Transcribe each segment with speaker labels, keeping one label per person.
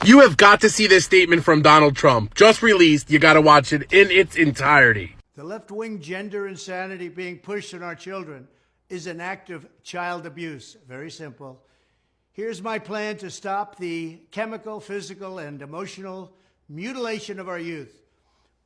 Speaker 1: You have got to see this statement from Donald Trump, just released. You got to watch it in its entirety.
Speaker 2: The left-wing gender insanity being pushed on our children is an act of child abuse. Very simple. Here's my plan to stop the chemical, physical, and emotional mutilation of our youth.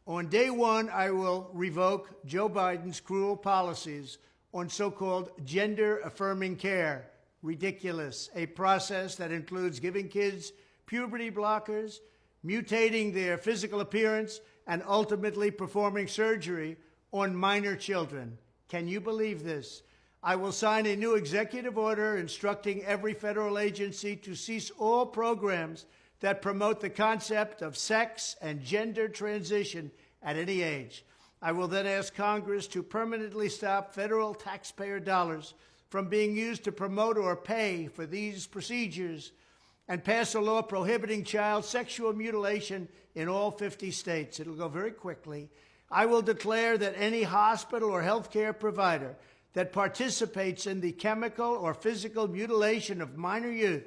Speaker 2: On day one, I will revoke Joe Biden's cruel policies on so-called gender-affirming care. Ridiculous. A process that includes giving kids puberty blockers, mutating their physical appearance, and ultimately performing surgery on minor children. Can you believe this? I will sign a new executive order instructing every federal agency to cease all programs that promote the concept of sex and gender transition at any age. I will then ask Congress to permanently stop federal taxpayer dollars from being used to promote or pay for these procedures and pass a law prohibiting child sexual mutilation in all 50 states. It'll go very quickly. I will declare that any hospital or healthcare provider that participates in the chemical or physical mutilation of minor youth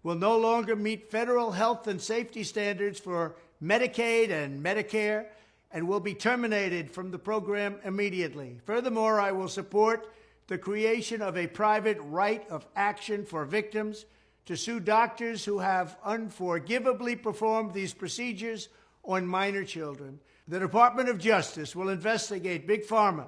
Speaker 2: will no longer meet federal health and safety standards for Medicaid and Medicare and will be terminated from the program immediately. Furthermore, I will support the creation of a private right of action for victims to sue doctors who have unforgivably performed these procedures on minor children. The Department of Justice will investigate Big Pharma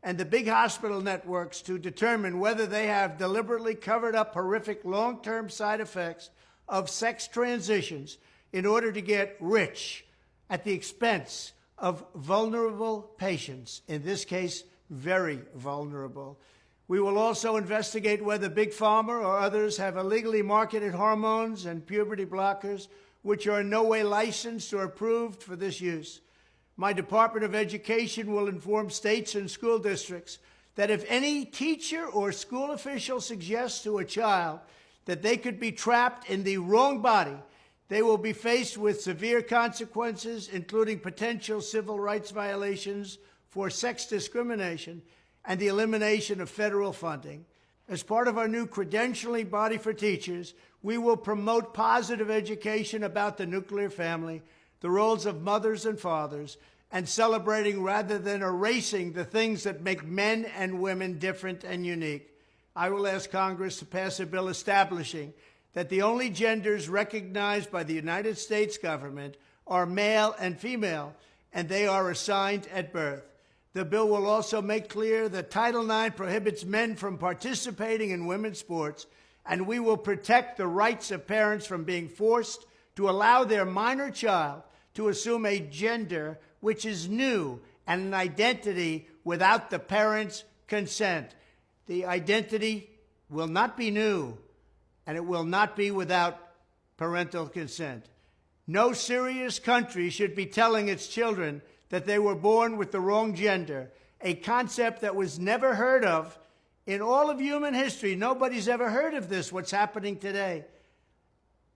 Speaker 2: and the big hospital networks to determine whether they have deliberately covered up horrific long-term side effects of sex transitions in order to get rich at the expense of vulnerable patients, in this case, very vulnerable. We will also investigate whether Big Pharma or others have illegally marketed hormones and puberty blockers, which are in no way licensed or approved for this use. My Department of Education will inform states and school districts that if any teacher or school official suggests to a child that they could be trapped in the wrong body, they will be faced with severe consequences, including potential civil rights violations for sex discrimination and the elimination of federal funding. As part of our new credentialing body for teachers, we will promote positive education about the nuclear family, the roles of mothers and fathers, and celebrating rather than erasing the things that make men and women different and unique. I will ask Congress to pass a bill establishing that the only genders recognized by the United States government are male and female, and they are assigned at birth. The bill will also make clear that Title IX prohibits men from participating in women's sports, and we will protect the rights of parents from being forced to allow their minor child to assume a gender which is new and an identity without the parent's consent. The identity will not be new, and it will not be without parental consent. No serious country should be telling its children that they were born with the wrong gender, a concept that was never heard of in all of human history. Nobody's ever heard of this, what's happening today.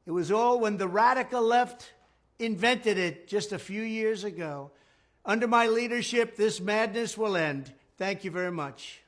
Speaker 2: It was all when the radical left invented it just a few years ago. Under my leadership, this madness will end. Thank you very much.